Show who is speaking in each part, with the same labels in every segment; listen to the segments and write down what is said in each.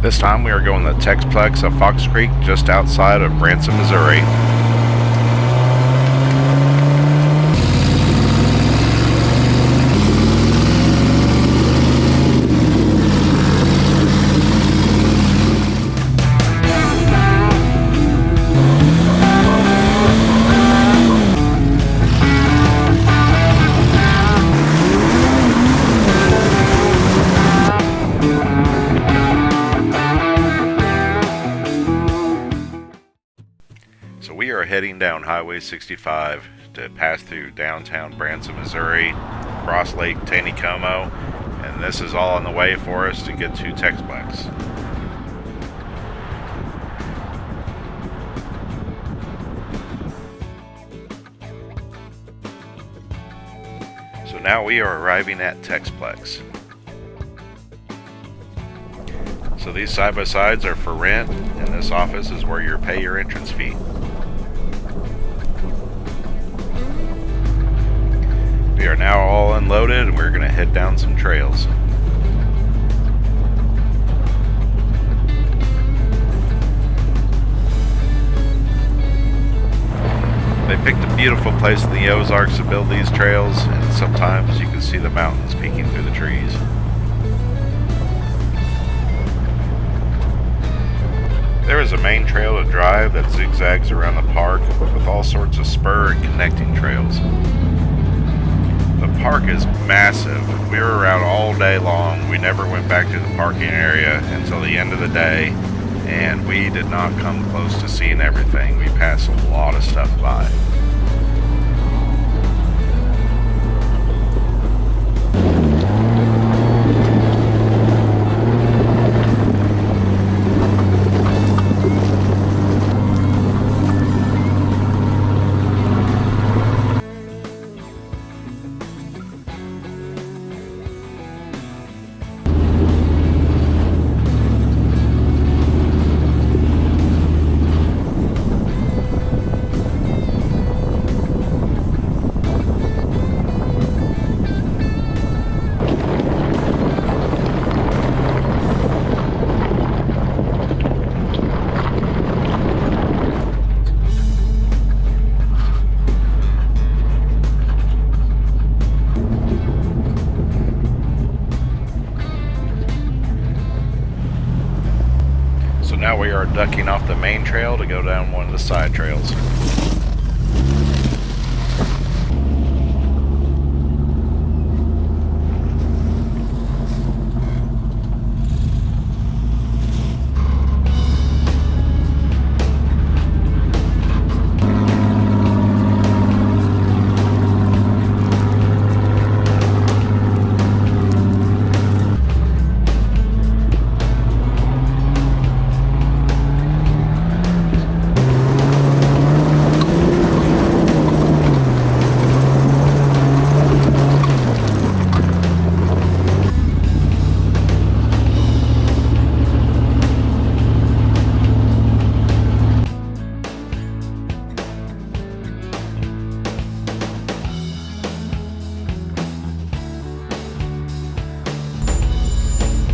Speaker 1: This time we are going to Texplex of Fox Creek just outside of Branson, Missouri. So we are heading down Highway 65 to pass through downtown Branson, Missouri, cross Lake Taneycomo, and this is all on the way for us to get to Texplex. So now we are arriving at Texplex. So these side-by-sides are for rent, and this office is where you pay your entrance fee. We are now all unloaded and we're going to head down some trails. They picked a beautiful place in the Ozarks to build these trails, and sometimes you can see the mountains peeking through the trees. There is a main trail to drive that zigzags around the park with all sorts of spur and connecting trails. The park is massive. We were around all day long. We never went back to the parking area until the end of the day, and we did not come close to seeing everything. We passed a lot of stuff by. Now we are ducking off the main trail to go down one of the side trails.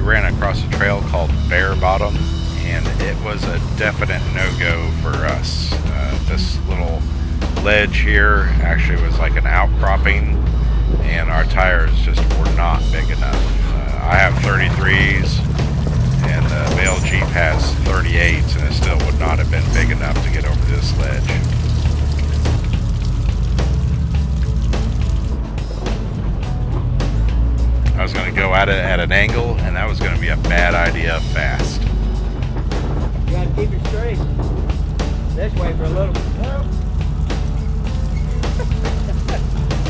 Speaker 1: Ran across a trail called Bear Bottom, and it was a definite no-go for us. This little ledge here actually was like an outcropping, and our tires just were not big enough. I have 33s, and the Vail Jeep has 38s, and it still would not have been big enough to get over this ledge. I was going to go at it at an angle, and that was going to be a bad idea fast.
Speaker 2: You got to keep it straight. This way for a little bit. I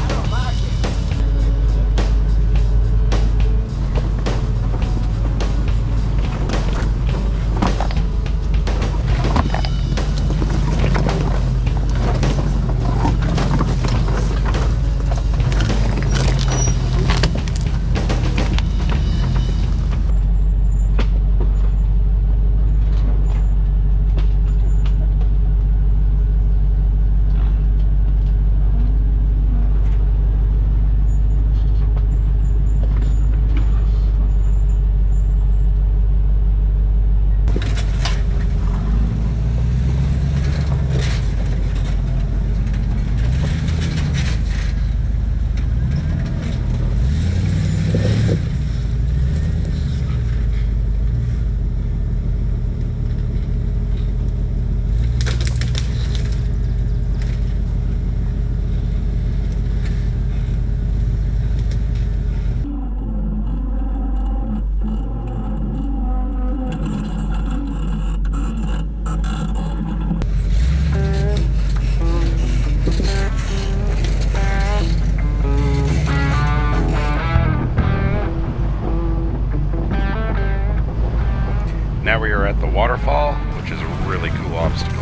Speaker 2: don't like it.
Speaker 1: Now we are at the waterfall, which is a really cool obstacle.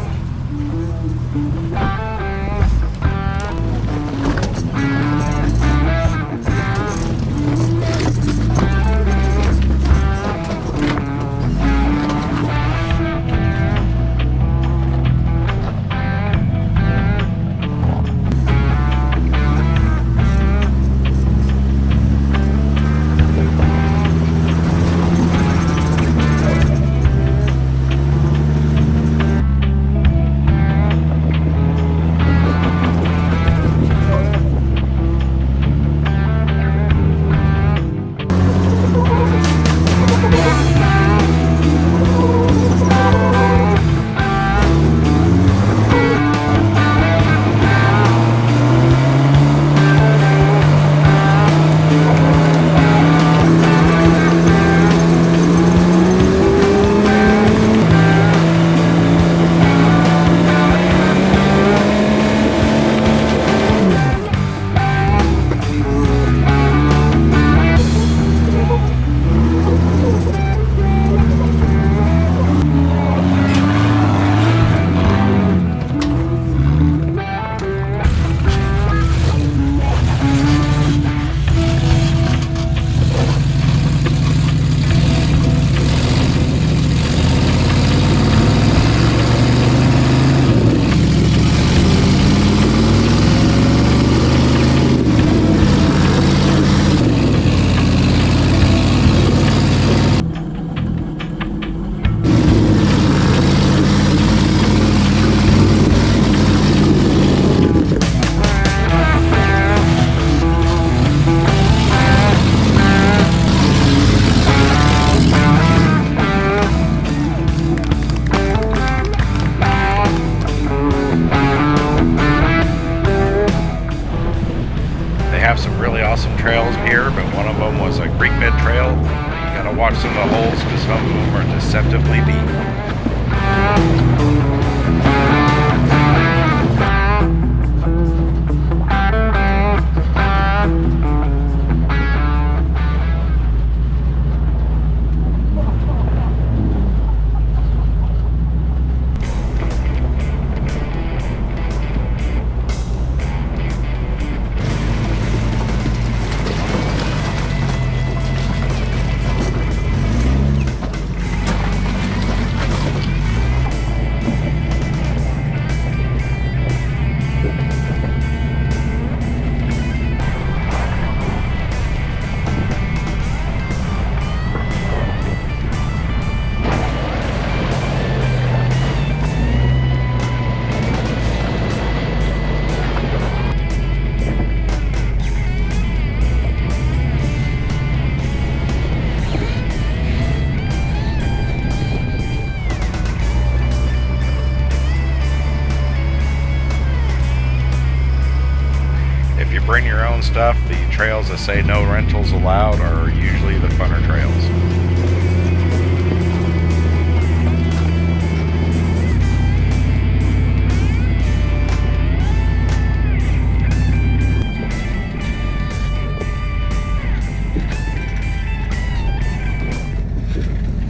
Speaker 1: Trails here, but one of them was a creek bed trail. You gotta watch some of the holes because some of them are deceptively deep. Bring your own stuff. The trails that say no rentals allowed are usually the funner trails.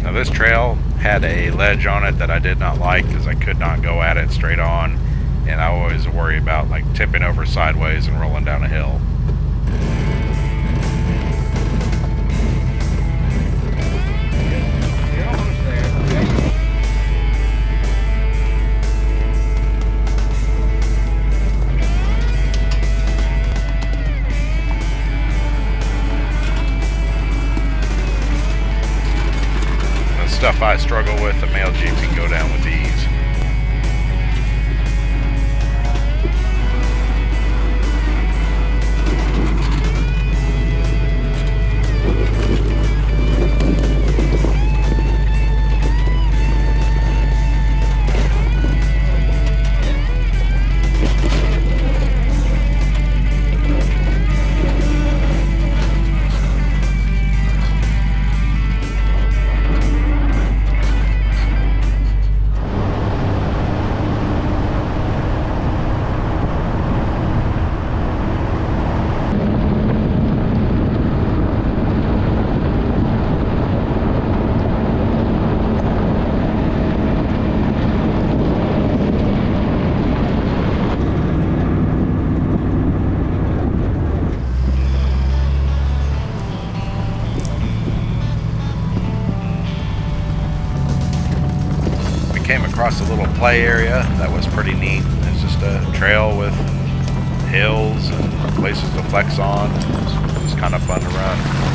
Speaker 1: Now this trail had a ledge on it that I did not like because I could not go at it straight on. And I always worry about like tipping over sideways and rolling down a hill.
Speaker 2: You're almost there.
Speaker 1: The stuff I struggle with, the male Jeep can go down with ease. came across a little play area that was pretty neat. It's just a trail with hills and places to flex on. It was kind of fun to run.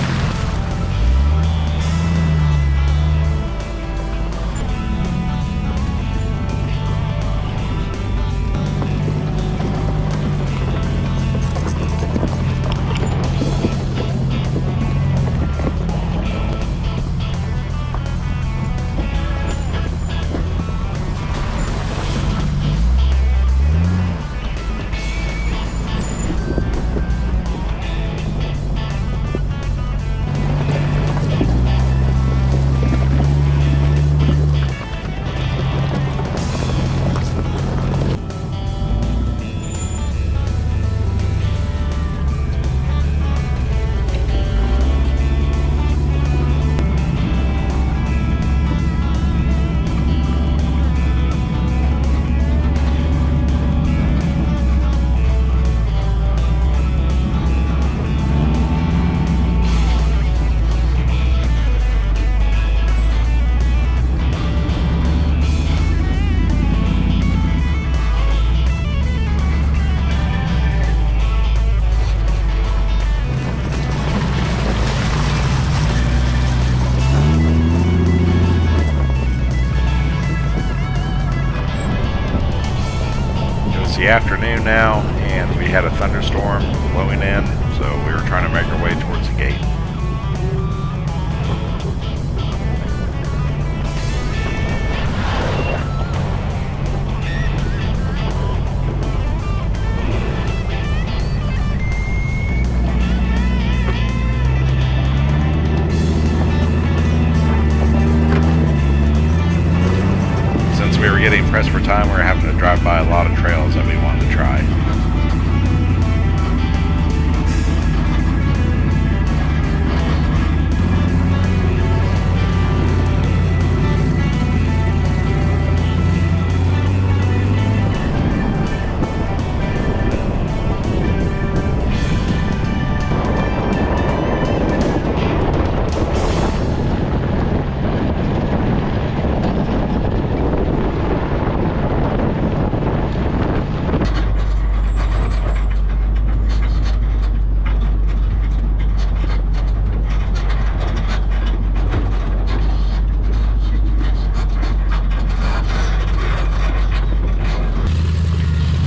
Speaker 1: The afternoon now, and we had a thunderstorm blowing in, so we were trying to make our way towards the gate. Since we were getting pressed for time, we were having to drive by a lot of trails that we wanted to try.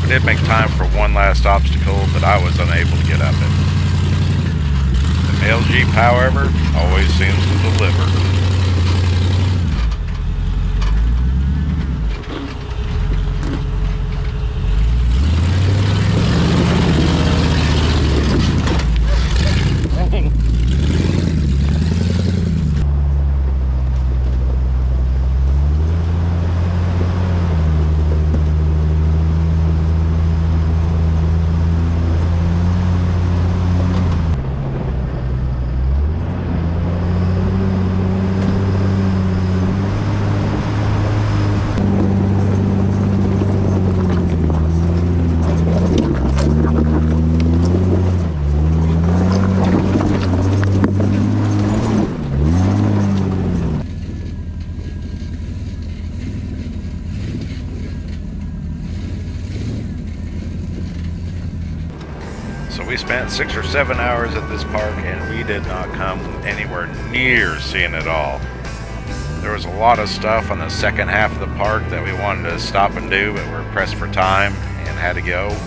Speaker 1: We did make time for one last obstacle, but I was unable to get up it. The male Jeep, however, always seems to deliver. So we spent 6 or 7 hours at this park, and we did not come anywhere near seeing it all. There was a lot of stuff on the second half of the park that we wanted to stop and do, but we're pressed for time and had to go.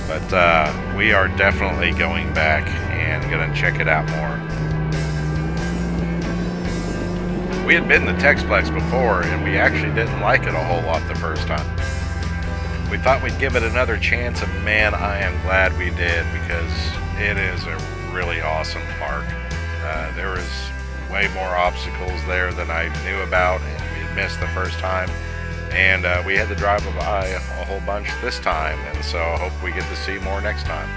Speaker 1: But we are definitely going back and gonna check it out more. We had been to Texplex before, and we actually didn't like it a whole lot the first time. We thought we'd give it another chance, and man, I am glad we did, because it is a really awesome park. There was way more obstacles there than I knew about, and we had missed the first time. And we had to drive by a whole bunch this time, and so I hope we get to see more next time.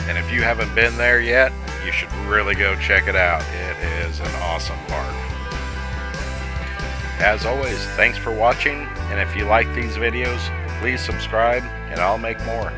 Speaker 1: And if you haven't been there yet, you should really go check it out. It is an awesome park. As always, thanks for watching, and if you like these videos, please subscribe and I'll make more.